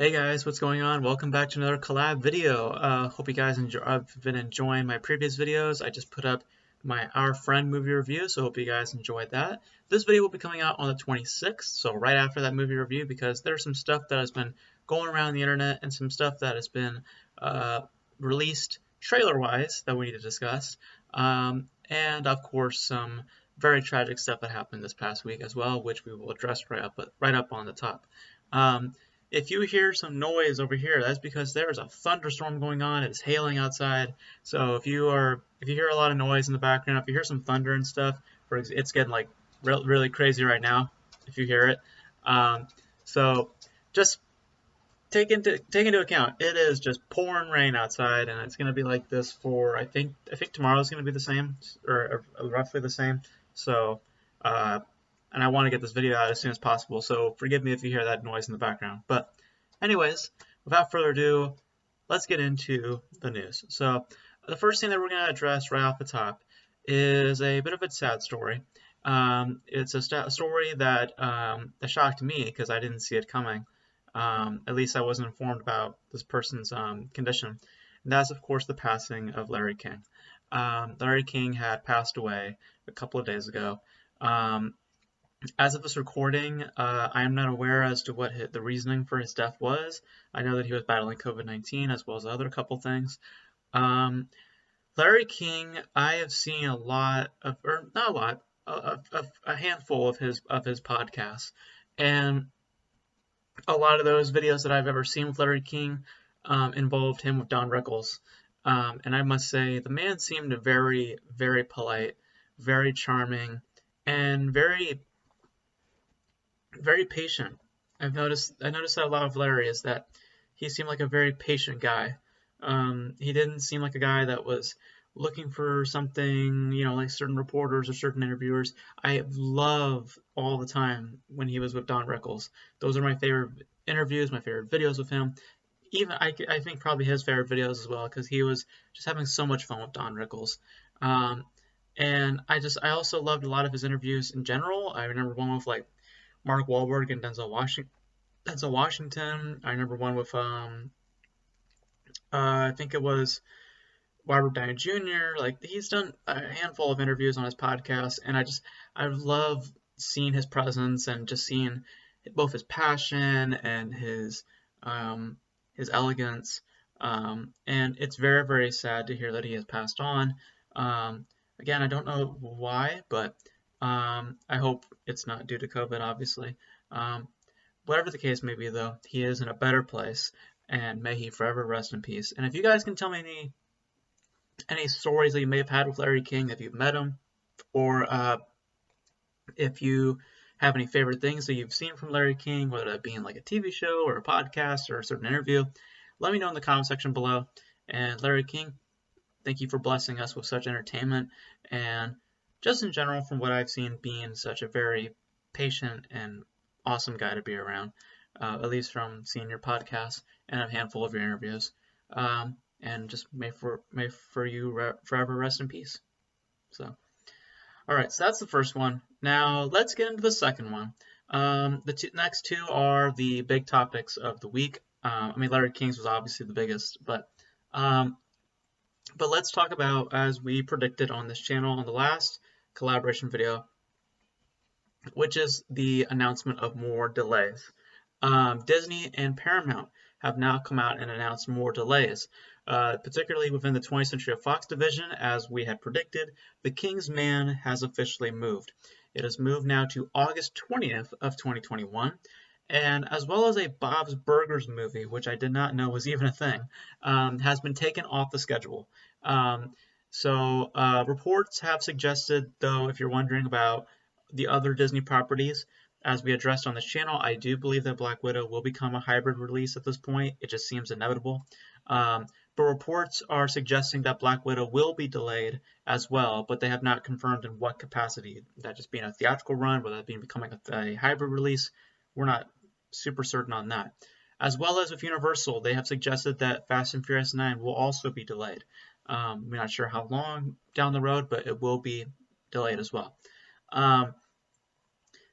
Hey guys, what's going on? Welcome back to another collab video. Hope you guys have been enjoying my previous videos. I just put up my Our Friend movie review, so hope you guys enjoyed that. This video will be coming out on the 26th, so right after that movie review, because there's some stuff that has been going around the internet and some stuff that has been released trailer-wise that we need to discuss. And of course some very tragic stuff that happened this past week as well, which we will address right up on the top. If you hear some noise over here, that's because there's a thunderstorm going on. It's hailing outside. So if you hear a lot of noise in the background, if you hear some thunder and stuff, it's getting like really crazy right now. If you hear it, so just take into account it is just pouring rain outside, and it's gonna be like this for I think tomorrow's gonna be the same or roughly the same. So. And I want to get this video out as soon as possible, so forgive me if you hear that noise in the background. But anyways, without further ado, let's get into the news. So the first thing that we're going to address right off the top is a bit of a sad story. It's a story that shocked me because I didn't see it coming. At least I wasn't informed about this person's condition. And that's, of course, the passing of Larry King. Larry King had passed away a couple of days ago. As of this recording, I am not aware as to what the reasoning for his death was. I know that he was battling COVID-19 as well as other couple things. Larry King, I have seen a lot of, or not a lot, a handful of his podcasts, and a lot of those videos that I've ever seen with Larry King involved him with Don Rickles, and I must say the man seemed very, very polite, very charming, and very patient. I noticed that a lot of Larry is that he seemed like a very patient guy. He didn't seem like a guy that was looking for something, like certain reporters or certain interviewers. I love all the time when he was with Don Rickles. Those are my favorite interviews, my favorite videos with him. Even I think probably his favorite videos as well, because he was just having so much fun with Don Rickles. And I also loved a lot of his interviews in general. I remember one with like Mark Wahlberg and Denzel Washington. I remember one with I think it was Robert Downey Jr. Like, he's done a handful of interviews on his podcast, and I love seeing his presence and just seeing both his passion and his elegance. And it's very, very sad to hear that he has passed on. Again, I don't know why, but I hope it's not due to COVID, obviously. Whatever the case may be, though, he is in a better place, and may he forever rest in peace. And if you guys can tell me any stories that you may have had with Larry King, if you've met him, or if you have any favorite things that you've seen from Larry King, whether that be in like a TV show or a podcast or a certain interview, let me know in the comment section below. And Larry King, thank you for blessing us with such entertainment, and just in general, from what I've seen, being such a very patient and awesome guy to be around, at least from seeing your podcast and a handful of your interviews. And just may for you forever rest in peace. So, all right, so that's the first one. Now let's get into the second one. The next two are the big topics of the week. I mean, Larry King's was obviously the biggest, but let's talk about, as we predicted on this channel on the last collaboration video, which is the announcement of more delays. Disney and Paramount have now come out and announced more delays, particularly within the 20th Century Fox division. As we had predicted, The King's Man has officially moved. It has moved now to August 20th of 2021, and as well as a Bob's Burgers movie, which I did not know was even a thing, has been taken off the schedule. So reports have suggested, though, if you're wondering about the other Disney properties, as we addressed on this channel, I do believe that Black Widow will become a hybrid release at this point. It just seems inevitable. But reports are suggesting that Black Widow will be delayed as well, but they have not confirmed in what capacity. That just being a theatrical run, whether that being becoming a hybrid release, we're not super certain on that. As well as with Universal, they have suggested that Fast and Furious 9 will also be delayed. We're not sure how long down the road, but it will be delayed as well.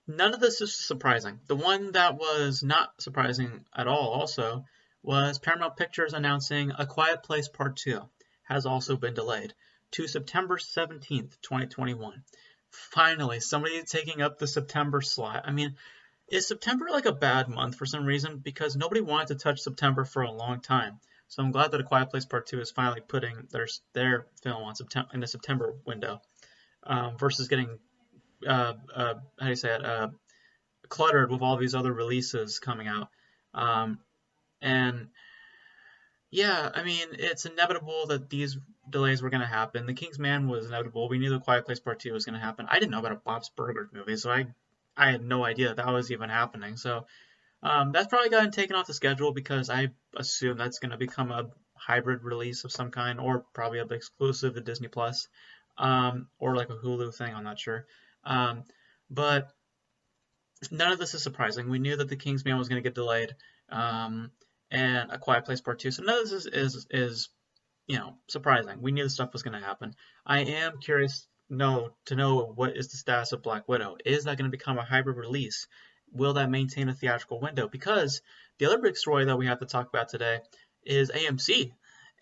None of this is surprising. The one that was not surprising at all also was Paramount Pictures announcing A Quiet Place Part 2 has also been delayed to September 17th, 2021. Finally, somebody taking up the September slot. I mean, is September like a bad month for some reason? Because nobody wanted to touch September for a long time. So I'm glad that A Quiet Place Part 2 is finally putting their film on September in the September window, versus getting how do you say it, cluttered with all these other releases coming out. Um, and yeah, I mean, it's inevitable that these delays were going to happen. The King's Man was inevitable. We knew The Quiet Place Part 2 was going to happen. I didn't know about a Bob's Burgers movie, so I had no idea that was even happening. So that's probably gotten taken off the schedule because I assume that's going to become a hybrid release of some kind, or probably an exclusive to Disney Plus, or like a Hulu thing. I'm not sure. But none of this is surprising. We knew that The King's Man was going to get delayed, and A Quiet Place Part 2. So none of this is surprising. We knew this stuff was going to happen. I am curious to know what is the status of Black Widow. Is that going to become a hybrid release? Will that maintain a theatrical window? Because the other big story that we have to talk about today is AMC.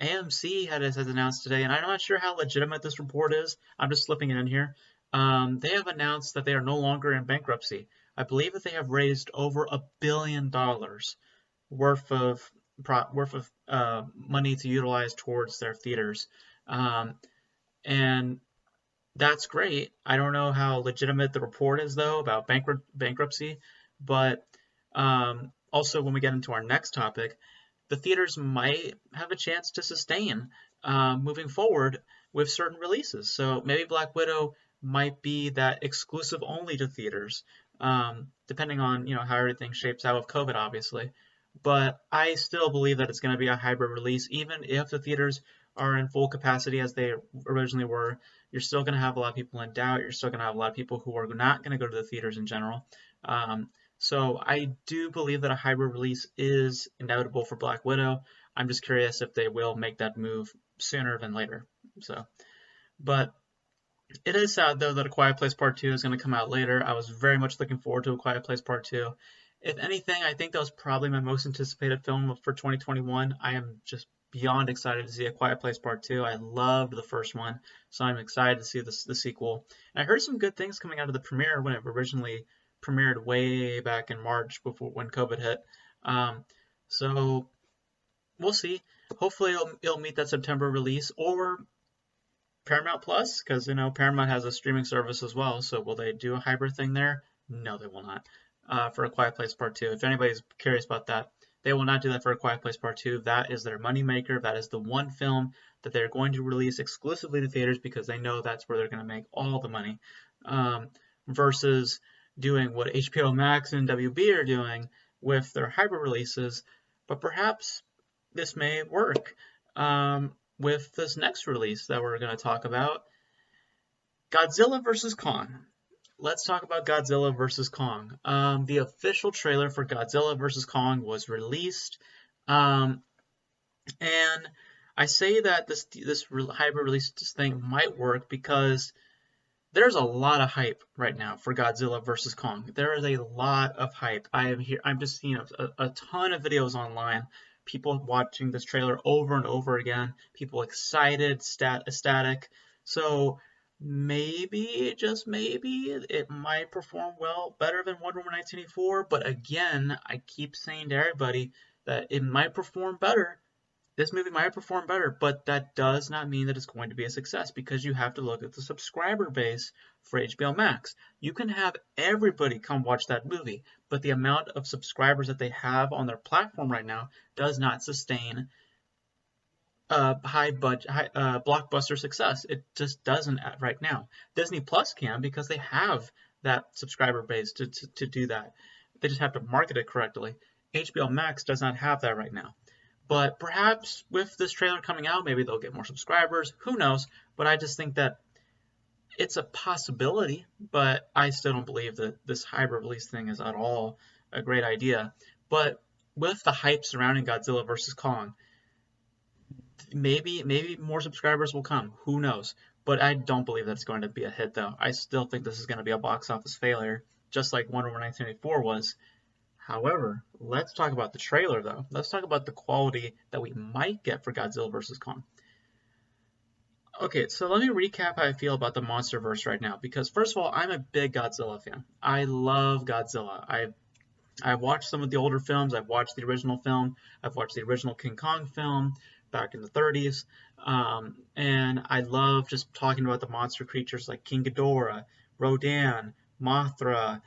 AMC has announced today, and I'm not sure how legitimate this report is. I'm just slipping it in here. They have announced that they are no longer in bankruptcy. I believe that they have raised over $1 billion worth of money to utilize towards their theaters, and that's great. I don't know how legitimate the report is though about bankruptcy, but also when we get into our next topic, the theaters might have a chance to sustain moving forward with certain releases. So maybe Black Widow might be that exclusive only to theaters, depending on how everything shapes out with COVID, obviously. But I still believe that it's going to be a hybrid release, even if the theaters are in full capacity as they originally were. You're still going to have a lot of people in doubt. You're still going to have a lot of people who are not going to go to the theaters in general. So I do believe that a hybrid release is inevitable for Black Widow. I'm just curious if they will make that move sooner than later. But it is sad though that A Quiet Place Part 2 is going to come out later. I was very much looking forward to A Quiet Place Part 2. If anything, I think that was probably my most anticipated film for 2021. I am just beyond excited to see A Quiet Place Part 2. I loved the first one, so I'm excited to see the sequel. And I heard some good things coming out of the premiere when it originally premiered way back in March when COVID hit. So we'll see. Hopefully it'll meet that September release, or Paramount Plus, because Paramount has a streaming service as well. So will they do a hybrid thing there? No, they will not. For A Quiet Place Part 2. If anybody's curious about that, they will not do that for A Quiet Place Part 2. That is their moneymaker. That is the one film that they're going to release exclusively to theaters because they know that's where they're going to make all the money. Versus doing what HBO Max and WB are doing with their hybrid releases. But perhaps this may work with this next release that we're going to talk about, Godzilla vs. Kong. Let's talk about Godzilla vs. Kong. The official trailer for Godzilla vs. Kong was released, and I say that this hybrid release thing might work because there's a lot of hype right now for Godzilla vs. Kong. There is a lot of hype. I'm just seeing a ton of videos online. People watching this trailer over and over again. People excited, ecstatic. So maybe, just maybe, it might perform better than Wonder Woman 1984. But again, I keep saying to everybody that it might perform better. This movie might perform better, but that does not mean that it's going to be a success because you have to look at the subscriber base for HBO Max. You can have everybody come watch that movie, but the amount of subscribers that they have on their platform right now does not sustain high blockbuster success. It just doesn't right now. Disney Plus can because they have that subscriber base to do that. They just have to market it correctly. HBO Max does not have that right now. But perhaps with this trailer coming out, maybe they'll get more subscribers. Who knows? But I just think that it's a possibility, but I still don't believe that this hybrid release thing is at all a great idea. But with the hype surrounding Godzilla vs. Kong, maybe more subscribers will come. Who knows? But I don't believe that it's going to be a hit, though. I still think this is going to be a box office failure, just like Wonder Woman 1984 was. However, let's talk about the trailer though. Let's talk about the quality that we might get for Godzilla vs. Kong. Okay, so let me recap how I feel about the MonsterVerse right now, because first of all, I'm a big Godzilla fan. I love Godzilla. I've watched some of the older films. I've watched the original film. I've watched the original King Kong film back in the 30s. And I love just talking about the monster creatures like King Ghidorah, Rodan, Mothra,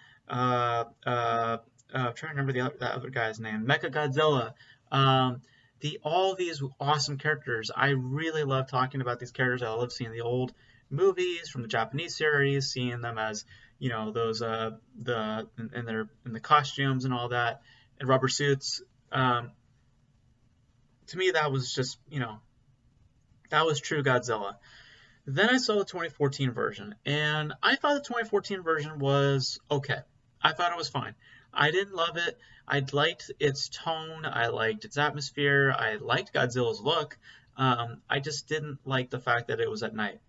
I'm trying to remember that other guy's name, Mechagodzilla. All these awesome characters. I really love talking about these characters. I love seeing the old movies from the Japanese series, seeing them as those in the costumes and all that, and rubber suits. To me, that was just that was true Godzilla. Then I saw the 2014 version, and I thought the 2014 version was okay. I thought it was fine. I didn't love it. I liked its tone. I liked its atmosphere. I liked Godzilla's look. I just didn't like the fact that it was at night.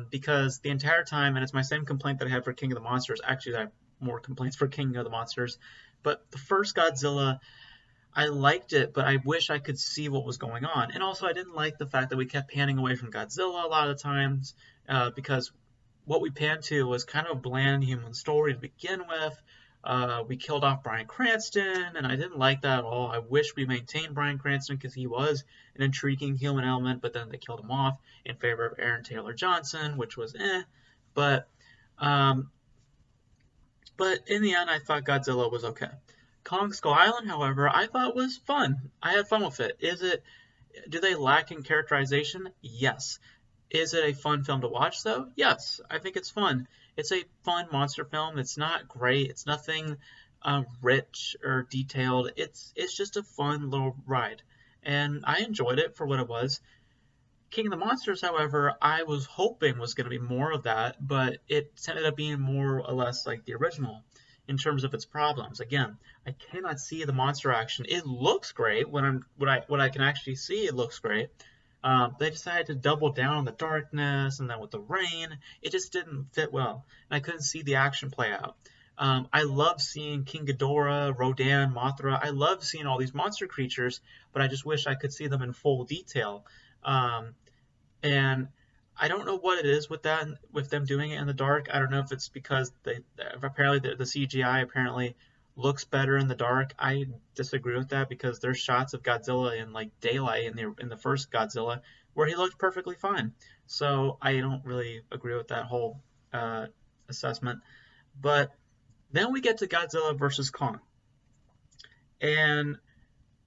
Because the entire time, and it's my same complaint that I had for King of the Monsters. Actually, I have more complaints for King of the Monsters. But the first Godzilla, I liked it, but I wish I could see what was going on. And also, I didn't like the fact that we kept panning away from Godzilla a lot of the times, because what we panned to was kind of a bland human story to begin with. We killed off Bryan Cranston, and I didn't like that at all. I wish we maintained Bryan Cranston because he was an intriguing human element, but then they killed him off in favor of Aaron Taylor Johnson, which was But in the end, I thought Godzilla was okay. Kong Skull Island, however, I thought was fun. I had fun with it. Do they lack in characterization? Yes. Is it a fun film to watch, though? Yes, I think it's fun. It's a fun monster film. It's not great. It's nothing rich or detailed. It's just a fun little ride, and I enjoyed it for what it was. King of the Monsters, however, I was hoping was going to be more of that, but it ended up being more or less like the original in terms of its problems. Again, I cannot see the monster action. It looks great what I can actually see. It looks great. They decided to double down on the darkness, and then with the rain, it just didn't fit well, and I couldn't see the action play out. I love seeing King Ghidorah, Rodan, Mothra. I love seeing all these monster creatures, but I just wish I could see them in full detail. And I don't know what it is with them doing it in the dark. I don't know if it's because apparently the CGI apparently looks better in the dark. I disagree with that because there's shots of Godzilla in like daylight in the first Godzilla where he looked perfectly fine. So I don't really agree with that whole assessment. But then we get to Godzilla vs. Kong. And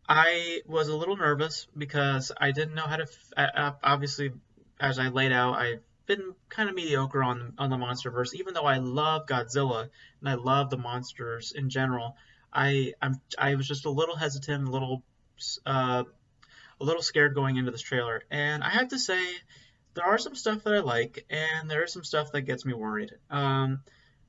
I was a little nervous because I didn't know how to obviously, as I laid out, I've been kind of mediocre on the MonsterVerse, even though I love Godzilla and I love the monsters in general. I was just a little hesitant, a little scared going into this trailer, and I have to say there are some stuff that I like, and there is some stuff that gets me worried.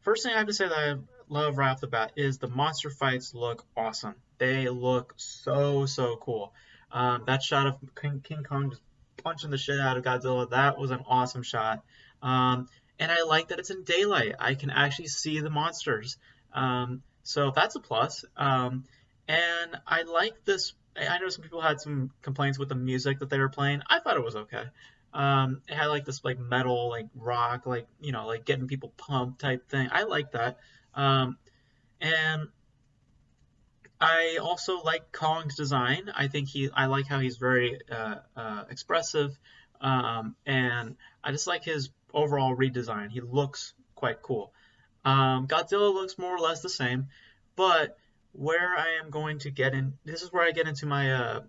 First thing I have to say that I love right off the bat is the monster fights look awesome. They look so cool. That shot of King Kong just punching the shit out of Godzilla, that was an awesome shot. And I like that it's in daylight. I can actually see the monsters. So that's a plus. And I like this. I know some people had some complaints with the music that they were playing. I thought it was okay. It had like this like metal, like rock, like like getting people pumped type thing. I like that. And I also like Kong's design. I like how he's very expressive, and I just like his overall redesign. He looks quite cool. Godzilla looks more or less the same, but where I am going to get in, this is where I get into my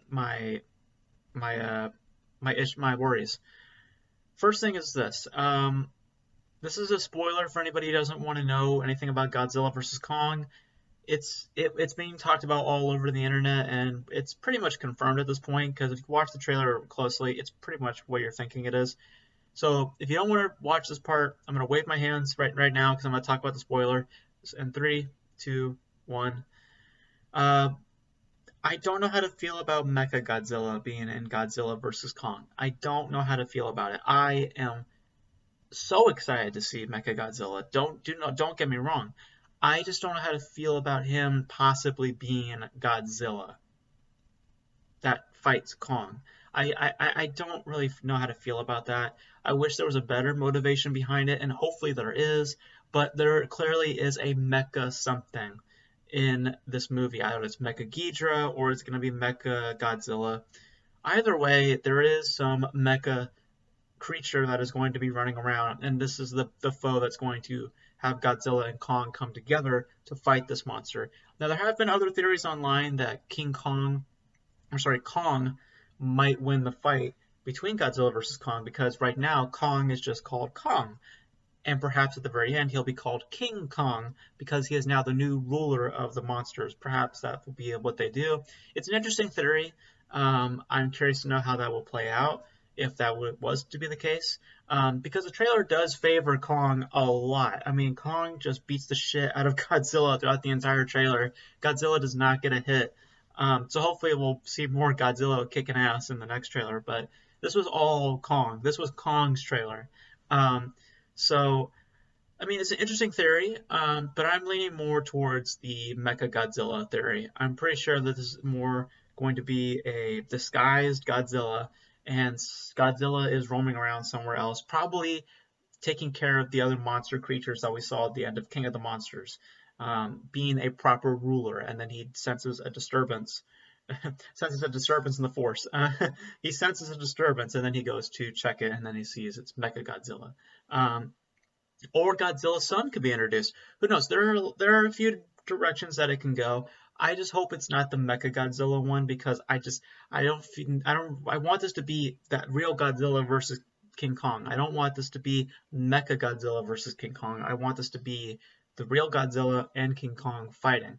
worries. First thing is this. This is a spoiler for anybody who doesn't want to know anything about Godzilla vs. Kong. It's being talked about all over the internet, and it's pretty much confirmed at this point, because if you watch the trailer closely, it's pretty much what you're thinking it is. So if you don't want to watch this part, I'm going to wave my hands right now, because I'm going to talk about the spoiler. In 3, 2, 1. I don't know how to feel about Mechagodzilla being in Godzilla vs. Kong. I don't know how to feel about it. I am so excited to see Mechagodzilla. Don't get me wrong. I just don't know how to feel about him possibly being Godzilla that fights Kong. I don't really know how to feel about that. I wish there was a better motivation behind it, and hopefully there is, but there clearly is a mecha something in this movie. Either it's Mecha Ghidra or it's going to be Mecha Godzilla. Either way, there is some mecha creature that is going to be running around, and this is the foe that's going to have Godzilla and Kong come together to fight this monster. Now, there have been other theories online that Kong might win the fight between Godzilla versus Kong because right now Kong is just called Kong. And perhaps at the very end he'll be called King Kong because he is now the new ruler of the monsters. Perhaps that will be what they do. It's an interesting theory. I'm curious to know how that will play out if that was to be the case. Because the trailer does favor Kong a lot. I mean, Kong just beats the shit out of Godzilla throughout the entire trailer. Godzilla does not get a hit. So hopefully we'll see more Godzilla kicking ass in the next trailer. But this was all Kong. This was Kong's trailer. So, I mean, it's an interesting theory, but I'm leaning more towards the Mecha Godzilla theory. I'm pretty sure that this is more going to be a disguised Godzilla, and Godzilla is roaming around somewhere else, probably taking care of the other monster creatures that we saw at the end of King of the Monsters, being a proper ruler, and then he senses a disturbance. Senses a disturbance in the force. He senses a disturbance, and then he goes to check it, and then he sees it's Mecha Godzilla. Or Godzilla's son could be introduced. Who knows? There are a few directions that it can go. I just hope it's not the Mecha Godzilla one because I want this to be that real Godzilla versus King Kong. I don't want this to be Mecha Godzilla versus King Kong. I want this to be the real Godzilla and King Kong fighting.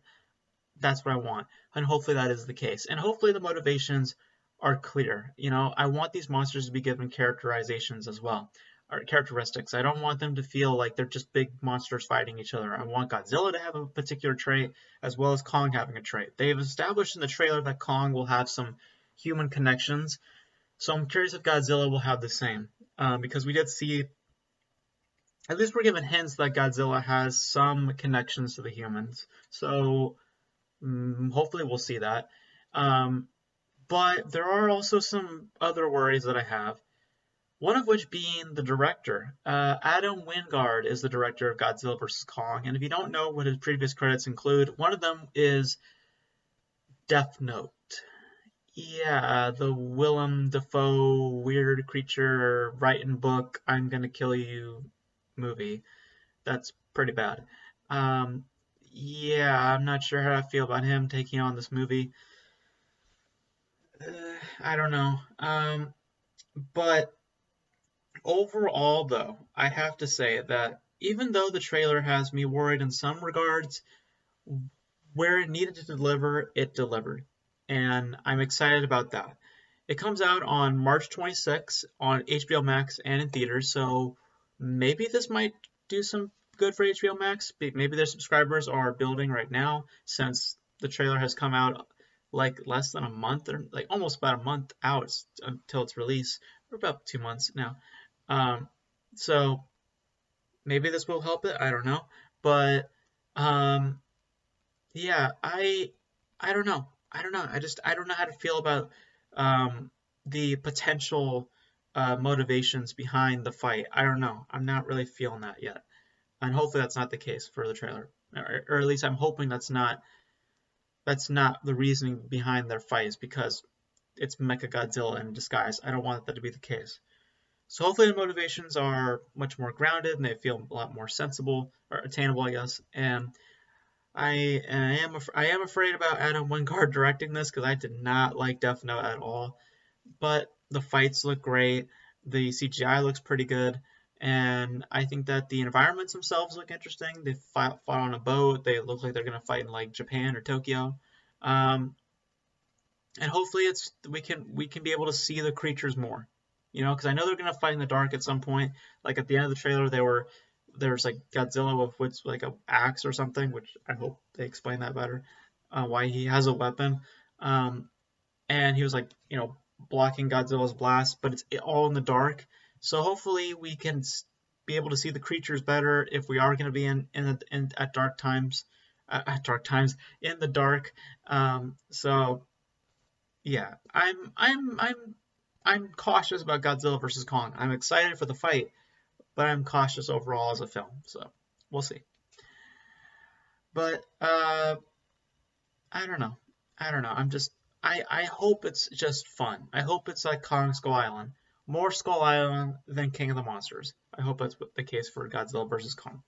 That's what I want, and hopefully that is the case. And hopefully the motivations are clear. You know, I want these monsters to be given characterizations as well, or characteristics. I don't want them to feel like they're just big monsters fighting each other. I want Godzilla to have a particular trait as well as Kong having a trait. They've established in the trailer that Kong will have some human connections, so I'm curious if Godzilla will have the same, because we did see, at least we're given hints that Godzilla has some connections to the humans. So hopefully we'll see that. But there are also some other worries that I have. One of which being the director. Adam Wingard is the director of Godzilla vs. Kong, and if you don't know what his previous credits include, one of them is Death Note. Yeah, the Willem Dafoe weird creature writing book, I'm gonna kill you movie. That's pretty bad. Yeah, I'm not sure how I feel about him taking on this movie. I don't know. But overall, though, I have to say that even though the trailer has me worried in some regards, where it needed to deliver, it delivered. And I'm excited about that. It comes out on March 26th on HBO Max and in theaters, so maybe this might do some good for HBO Max. Maybe their subscribers are building right now since the trailer has come out like less than a month, or like almost about a month out until its release, or about 2 months now. So maybe this will help it. I don't know, but yeah, I don't know. I don't know. I don't know how to feel about the potential motivations behind the fight. I don't know. I'm not really feeling that yet, and hopefully that's not the case for the trailer, or at least I'm hoping that's not the reasoning behind their fight is because it's Mechagodzilla in disguise. I don't want that to be the case. So hopefully the motivations are much more grounded and they feel a lot more sensible or attainable, I guess. And I am afraid about Adam Wingard directing this because I did not like Death Note at all. But the fights look great, the CGI looks pretty good, and I think that the environments themselves look interesting. They fought on a boat. They look like they're gonna fight in like Japan or Tokyo. And hopefully we can be able to see the creatures more, you know, because I know they're gonna fight in the dark at some point. Like at the end of the trailer, there's like Godzilla with like a axe or something, which I hope they explain that better, why he has a weapon, and he was like, you know, blocking Godzilla's blast, but it's all in the dark. So hopefully we can be able to see the creatures better if we are going to be in at dark times, in the dark. So yeah, I'm cautious about Godzilla versus Kong. I'm excited for the fight, but I'm cautious overall as a film. So we'll see. But I don't know. I don't know. I hope it's just fun. I hope it's like Kong Skull Island. More Skull Island than King of the Monsters. I hope that's the case for Godzilla versus Kong.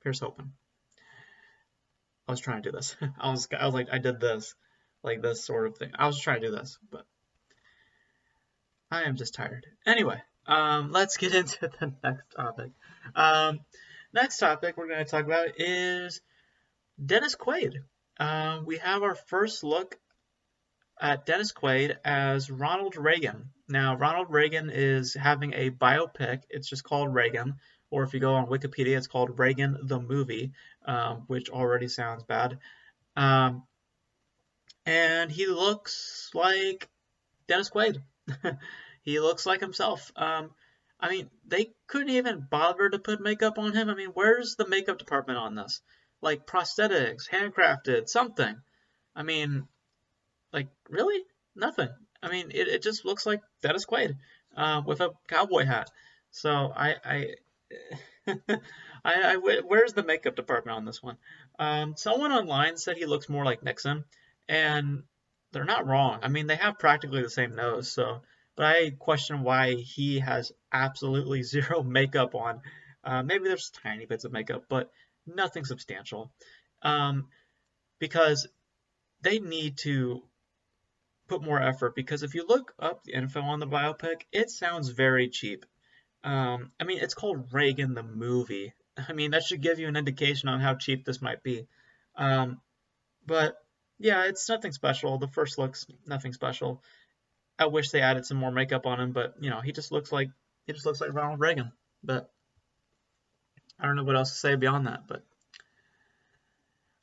Here's hoping. I was trying to do this. I was like, I did this, like this sort of thing. I was trying to do this, but I am just tired. Anyway, let's get into the next topic. Next topic we're going to talk about is Dennis Quaid. We have our first look at Dennis Quaid as Ronald Reagan. Now, Ronald Reagan is having a biopic. It's just called Reagan, or if you go on Wikipedia, it's called Reagan the Movie, which already sounds bad. And he looks like Dennis Quaid. He looks like himself. I mean, they couldn't even bother to put makeup on him. I mean, where's the makeup department on this? Like prosthetics, handcrafted, something. I mean, like, really? Nothing. I mean, it just looks like Dennis Quaid with a cowboy hat. So where's the makeup department on this one? Someone online said he looks more like Nixon, and they're not wrong. I mean, they have practically the same nose, so. But I question why he has absolutely zero makeup on. Maybe there's tiny bits of makeup, but nothing substantial. Because they need to put more effort, because if you look up the info on the biopic, it sounds very cheap. I mean, it's called Reagan the Movie. I mean, that should give you an indication on how cheap this might be. But yeah, it's nothing special. The first look's nothing special. I wish they added some more makeup on him, but you know, he just looks like Ronald Reagan. But I don't know what else to say beyond that. But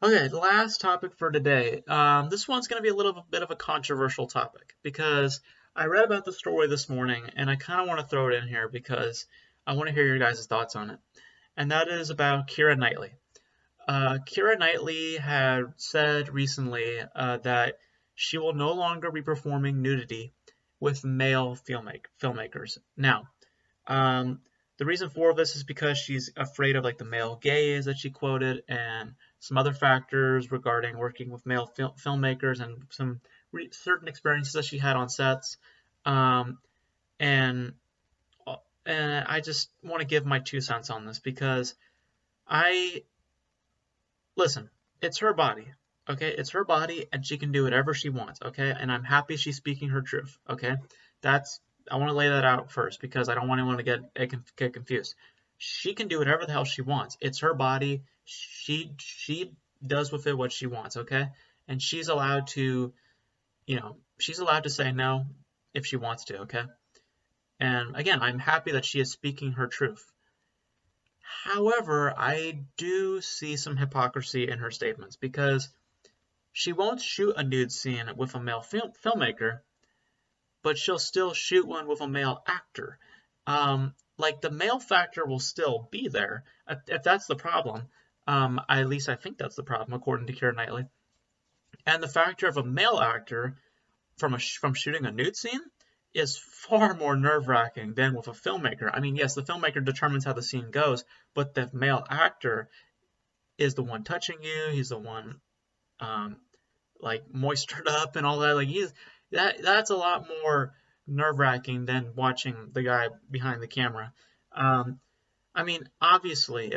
okay, the last topic for today. This one's going to be a little bit of a controversial topic, because I read about the story this morning, and I kind of want to throw it in here because I want to hear your guys' thoughts on it. And that is about Keira Knightley. Keira Knightley had said recently that she will no longer be performing nudity with male filmmakers. Now, the reason for this is because she's afraid of like the male gaze that she quoted, and some other factors regarding working with male filmmakers, and some certain experiences that she had on sets. And I just want to give my 2 cents on this, because listen, it's her body. Okay, it's her body, and she can do whatever she wants. Okay, and I'm happy she's speaking her truth. Okay, I want to lay that out first, because I don't want anyone to get confused. She can do whatever the hell she wants. It's her body. She does with it what she wants. Okay, and she's allowed to, she's allowed to say no if she wants to. Okay, and again, I'm happy that she is speaking her truth. However, I do see some hypocrisy in her statements, because she won't shoot a nude scene with a male filmmaker, but she'll still shoot one with a male actor. Like, the male factor will still be there, if that's the problem. At least I think that's the problem, according to Keira Knightley. And the factor of a male actor from shooting a nude scene is far more nerve-wracking than with a filmmaker. I mean, yes, the filmmaker determines how the scene goes, but the male actor is the one touching you. He's the one like moistured up and all that. Like, that's a lot more nerve-wracking than watching the guy behind the camera. I mean, obviously,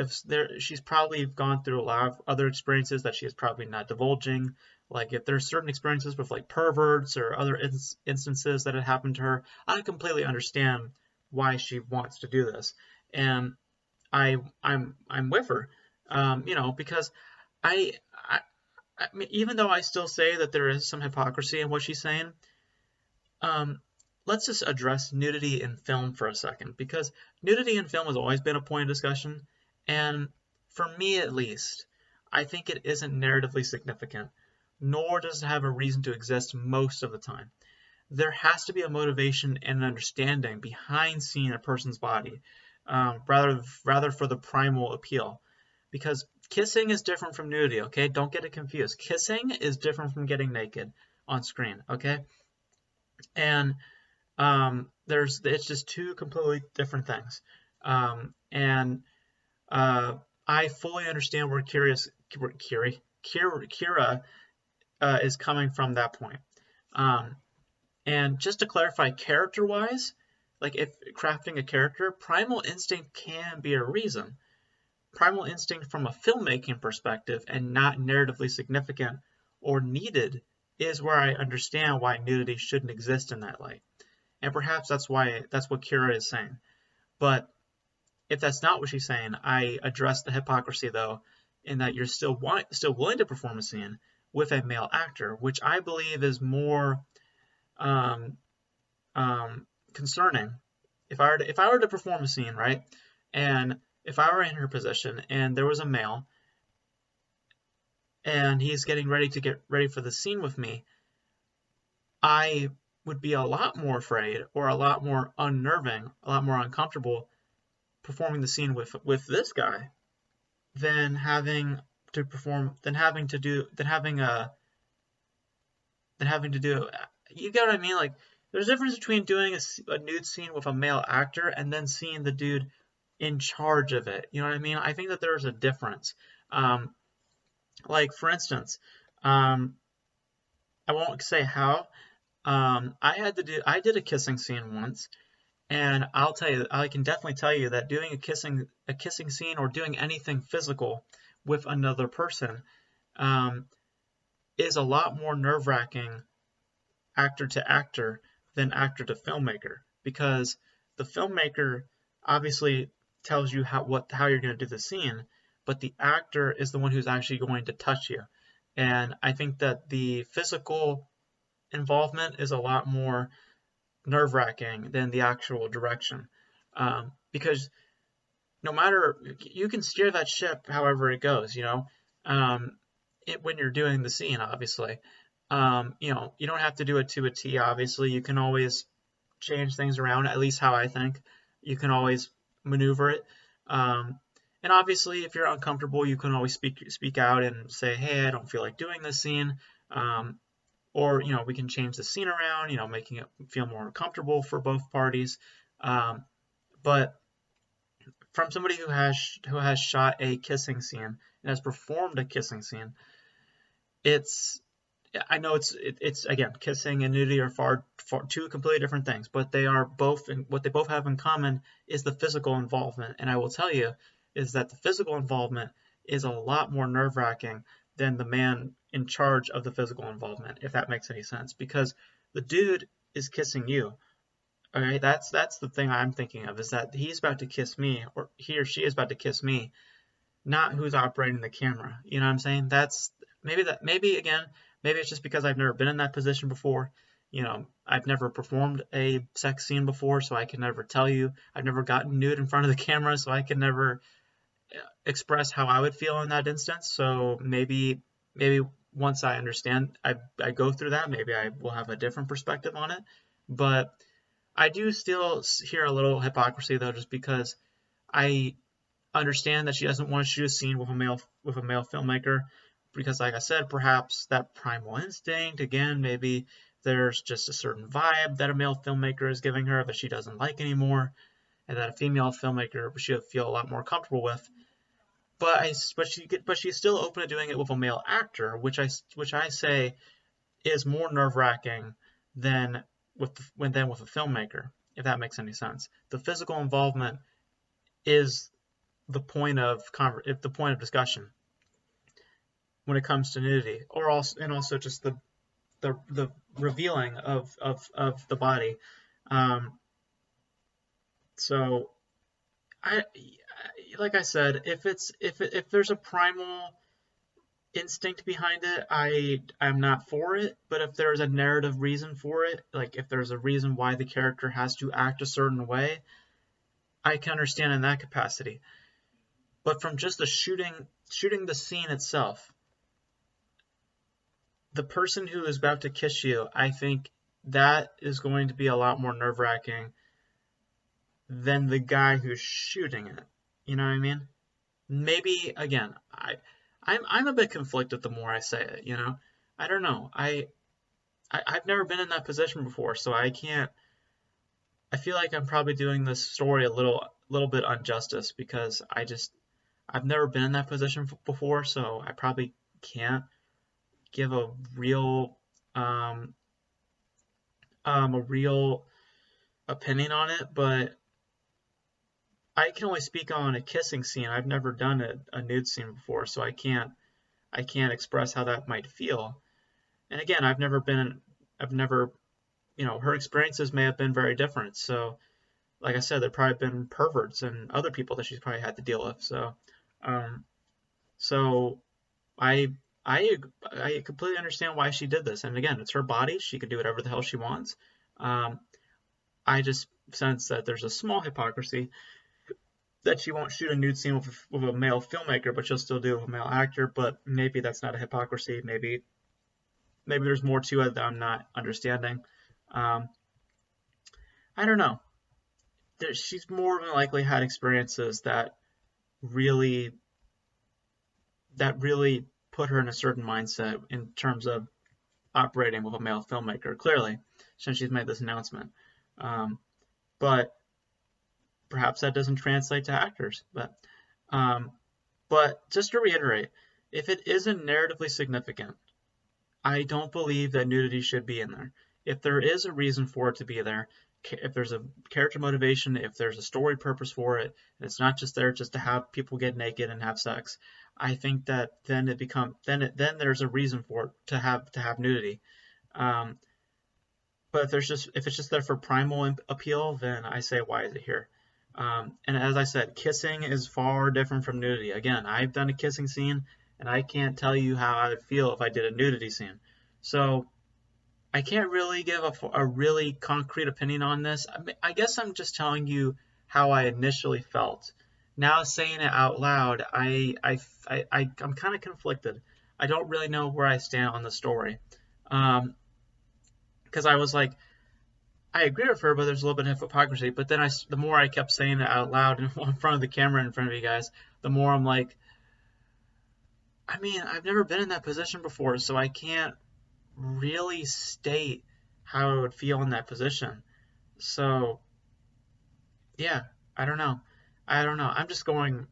she's probably gone through a lot of other experiences that she is probably not divulging. Like, if there's certain experiences with like perverts or other instances that have happened to her, I completely understand why she wants to do this, and I'm with her, because I mean, even though I still say that there is some hypocrisy in what she's saying, let's just address nudity in film for a second, because nudity in film has always been a point of discussion, and for me at least, I think it isn't narratively significant, nor does it have a reason to exist most of the time. There has to be a motivation and an understanding behind seeing a person's body. rather for the primal appeal, because kissing is different from nudity. Okay, don't get it confused. Kissing is different from getting naked on screen. Okay, and it's just two completely different things. And I fully understand where Keira is coming from that point. And just to clarify, character-wise, like if crafting a character, primal instinct can be a reason. Primal instinct from a filmmaking perspective and not narratively significant or needed is where I understand why nudity shouldn't exist in that light. And perhaps that's what Keira is saying. But if that's not what she's saying, I address the hypocrisy though, in that you're still willing to perform a scene with a male actor, which I believe is more concerning. If I were to perform a scene, right, and if I were in her position and there was a male and he's getting ready for the scene with me, I would be a lot more afraid or a lot more unnerving, a lot more uncomfortable performing the scene with this guy than having to do, you get what I mean? Like, there's a difference between doing a nude scene with a male actor and then seeing the dude in charge of it. You know what I mean? I think that there's a difference. Like, for instance, I won't say how. I did a kissing scene once, and I'll tell you, I can definitely tell you that doing a kissing scene or doing anything physical with another person is a lot more nerve-wracking actor to actor than actor to filmmaker, because the filmmaker obviously tells you how you're going to do the scene, but the actor is the one who's actually going to touch you. And I think that the physical involvement is a lot more nerve-wracking than the actual direction, because no matter, you can steer that ship however it goes, when you're doing the scene, obviously. You don't have to do it to a T, obviously. You can always change things around, at least how I think. You can always maneuver it. And obviously, if you're uncomfortable, you can always speak out and say, hey, I don't feel like doing this scene. Or, we can change the scene around, making it feel more comfortable for both parties. But from somebody who has shot a kissing scene and has performed a kissing scene, I know it's again, kissing and nudity are far two completely different things, but they are both, and what they both have in common is the physical involvement. And I will tell you is that the physical involvement is a lot more nerve-wracking than the man in charge of the physical involvement, if that makes any sense, because the dude is kissing you. Okay, that's the thing I'm thinking of, is that he's about to kiss me, or he or she is about to kiss me, not who's operating the camera. You know what I'm saying? Maybe it's just because I've never been in that position before. I've never performed a sex scene before, so I can never tell you. I've never gotten nude in front of the camera, so I can never express how I would feel in that instance. So maybe once I understand, I go through that, maybe I will have a different perspective on it. But I do still hear a little hypocrisy though, just because I understand that she doesn't want to shoot a scene with a male filmmaker, because like I said, perhaps that primal instinct, again, maybe there's just a certain vibe that a male filmmaker is giving her that she doesn't like anymore, and that a female filmmaker she'll feel a lot more comfortable with. But she's still open to doing it with a male actor, which I say is more nerve-wracking than with a filmmaker, if that makes any sense. The physical involvement is the point of discussion when it comes to nudity, and also just the revealing of the body. So like I said, if there's a primal instinct behind it, I'm not for it. But if there's a narrative reason for it, like if there's a reason why the character has to act a certain way, I can understand in that capacity. But from just the shooting the scene itself, the person who is about to kiss you, I think that is going to be a lot more nerve-wracking than the guy who's shooting it. You know what I mean? Maybe again, I'm a bit conflicted the more I say it. You know, I don't know. I've never been in that position before, so I can't. I feel like I'm probably doing this story a little bit injustice because I've never been in that position before, so I probably can't give um, a real opinion on it. But I can only speak on a kissing scene. I've never done a nude scene before, so I can't express how that might feel. And again, I've never, her experiences may have been very different. So, like I said, there probably been perverts and other people that she's probably had to deal with. Um, so I, I completely understand why she did this. And again, it's her body; she can do whatever the hell she wants. Um, I just sense that there's a small hypocrisy that she won't shoot a nude scene with a male filmmaker, but she'll still do it with a male actor. But maybe that's not a hypocrisy. Maybe there's more to it that I'm not understanding. Um, I don't know. She's more than likely had experiences really that really put her in a certain mindset in terms of operating with a male filmmaker. Clearly, since she's made this announcement, um, but perhaps that doesn't translate to actors. Um, but just to reiterate, if it isn't narratively significant, I don't believe that nudity should be in there. If there is a reason for it to be there, if there's a character motivation, if there's a story purpose for it, and it's not just there just to have people get naked and have sex, I think that then there's a reason for it to have nudity. Um, but if it's just there for primal appeal, then I say why is it here? And as I said, kissing is far different from nudity. Again, I've done a kissing scene, and I can't tell you how I would feel if I did a nudity scene. So I can't really give a really concrete opinion on this. I guess I'm just telling you how I initially felt. Now saying it out loud, I'm kind of conflicted. I don't really know where I stand on the story. Because I was like, I agree with her, but there's a little bit of hypocrisy. But then the more I kept saying it out loud in front of the camera in front of you guys, the more I'm like, I mean, I've never been in that position before, so I can't really state how I would feel in that position. So, yeah, I don't know. I don't know. I'm just going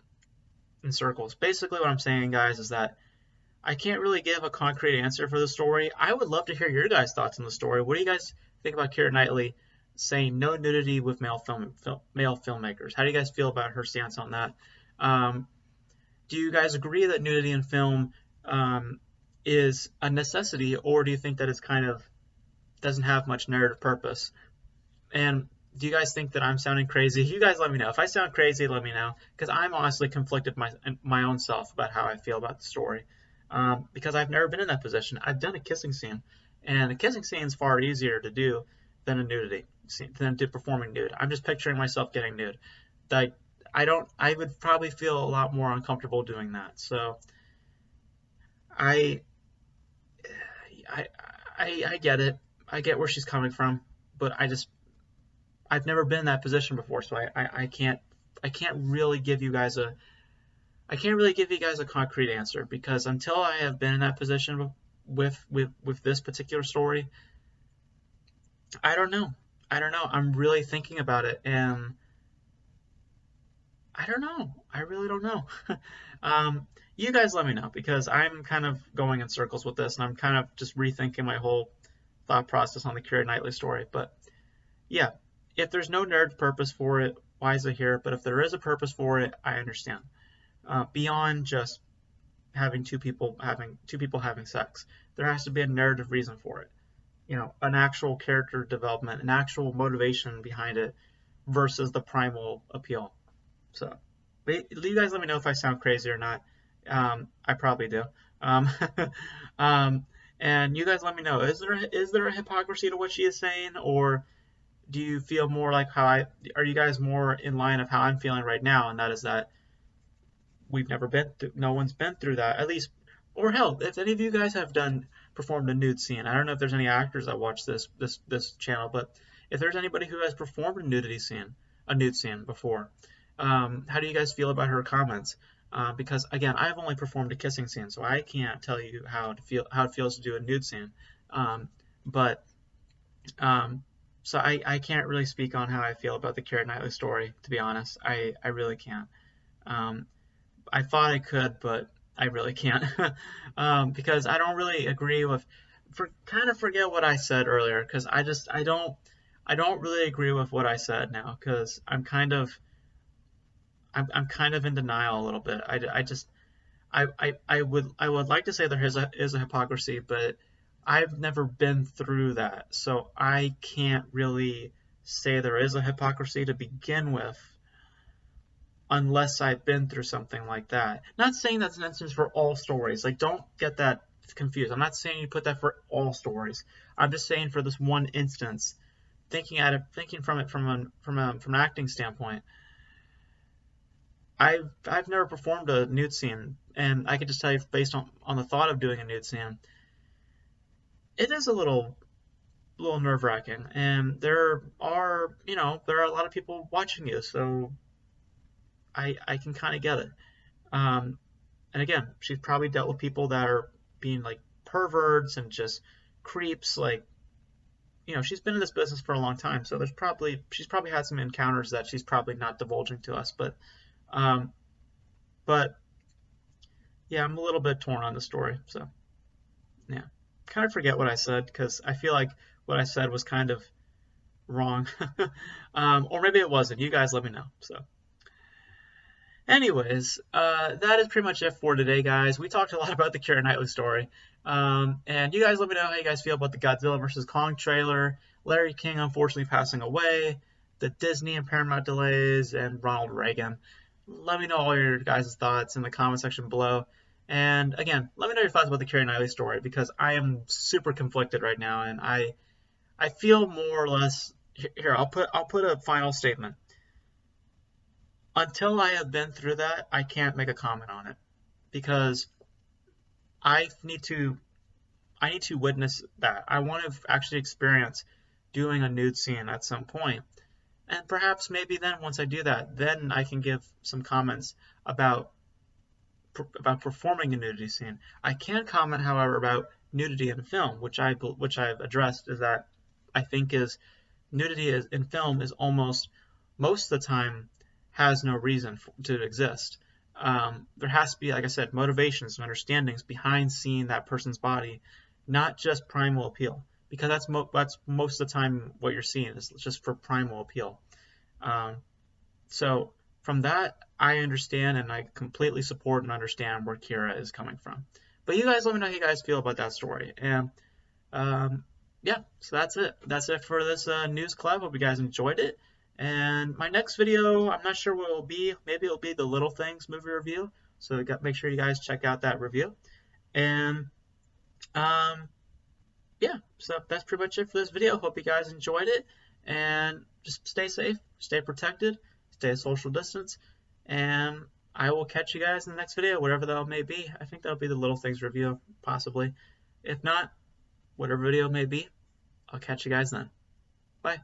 in circles. Basically, what I'm saying, guys, is that I can't really give a concrete answer for the story. I would love to hear your guys' thoughts on the story. What do you guys think about Keira Knightley saying no nudity with male filmmakers? How do you guys feel about her stance on that? Um, do you guys agree that nudity in film is a necessity, or do you think that it's kind of doesn't have much narrative purpose? And do you guys think that I'm sounding crazy? You guys let me know. If I sound crazy, let me know, because I'm honestly conflicted my own self about how I feel about the story. Because I've never been in that position. I've done a kissing scene, and a kissing scene is far easier to do than a nudity scene, than to performing nude. I'm just picturing myself getting nude. Like I would probably feel a lot more uncomfortable doing that. So I I I get it. I get where she's coming from, but I've never been in that position before, so I can't really give you guys a concrete answer, because until I have been in that position with this particular story, I don't know. I don't know. I'm really thinking about it, and I don't know. I really don't know. You guys let me know, because I'm kind of going in circles with this, and I'm kind of just rethinking my whole thought process on the Keira Knightley story. But yeah, if there's no nerd purpose for it, why is it here? But if there is a purpose for it, I understand. Beyond just having two people having sex, there has to be a narrative reason for it. An actual character development, an actual motivation behind it, versus the primal appeal. So, you guys let me know if I sound crazy or not. I probably do. Um, and you guys let me know. Is there a hypocrisy to what she is saying, or do you feel more like are you guys more in line of how I'm feeling right now, and that is that no one's been through that, at least, or hell, if any of you guys have performed a nude scene. I don't know if there's any actors that watch this channel, but if there's anybody who has performed a nudity scene, a nude scene before. How do you guys feel about her comments? Because again, I've only performed a kissing scene, so I can't tell you how it feels to do a nude scene. Um, but so I can't really speak on how I feel about the Keira Knightley story, to be honest. I really can't. Um, I thought I could, but I really can't. Because I don't really agree with, kind of forget what I said earlier, because I don't really agree with what I said now, because I'm kind of in denial a little bit. I just I would like to say there is a hypocrisy, but I've never been through that, so I can't really say there is a hypocrisy to begin with unless I've been through something like that. Not saying that's an instance for all stories. Like, don't get that confused. I'm not saying you put that for all stories. I'm just saying for this one instance, thinking from it from an acting standpoint. I've never performed a nude scene, and I can just tell you based on the thought of doing a nude scene, it is a little nerve-wracking, and there are a lot of people watching you, so I can kind of get it. Um, and again, she's probably dealt with people that are being like perverts and just creeps. Like, she's been in this business for a long time, so she's probably had some encounters that she's probably not divulging to us. Um, but yeah, I'm a little bit torn on the story. So yeah, kind of forget what I said because I feel like what I said was kind of wrong, or maybe it wasn't. You guys let me know. So. Anyways, that is pretty much it for today, guys. We talked a lot about the Keira Knightley story. And you guys let me know how you guys feel about the Godzilla vs. Kong trailer, Larry King unfortunately passing away, the Disney and Paramount delays, and Ronald Reagan. Let me know all your guys' thoughts in the comment section below. And again, let me know your thoughts about the Keira Knightley story because I am super conflicted right now, and I feel more or less here. I'll put a final statement. Until I have been through that, I can't make a comment on it because I need to witness that. I want to actually experience doing a nude scene at some point. And perhaps maybe then once I do that, then I can give some comments about performing a nudity scene. I can comment, however, about nudity in film, which I've addressed, is that I think nudity in film is almost most of the time has no reason to exist. There has to be, like I said, motivations and understandings behind seeing that person's body, not just primal appeal, because that's most of the time what you're seeing is just for primal appeal. So from that, I understand and I completely support and understand where Keira is coming from. But you guys let me know how you guys feel about that story. And yeah, so that's it. That's it for this news club. Hope you guys enjoyed it. And my next video, I'm not sure what it will be. Maybe it'll be the Little Things movie review. So make sure you guys check out that review. And yeah, so that's pretty much it for this video. Hope you guys enjoyed it. And just stay safe, stay protected, stay at social distance. And I will catch you guys in the next video, whatever that may be. I think that'll be the Little Things review, possibly. If not, whatever video it may be, I'll catch you guys then. Bye.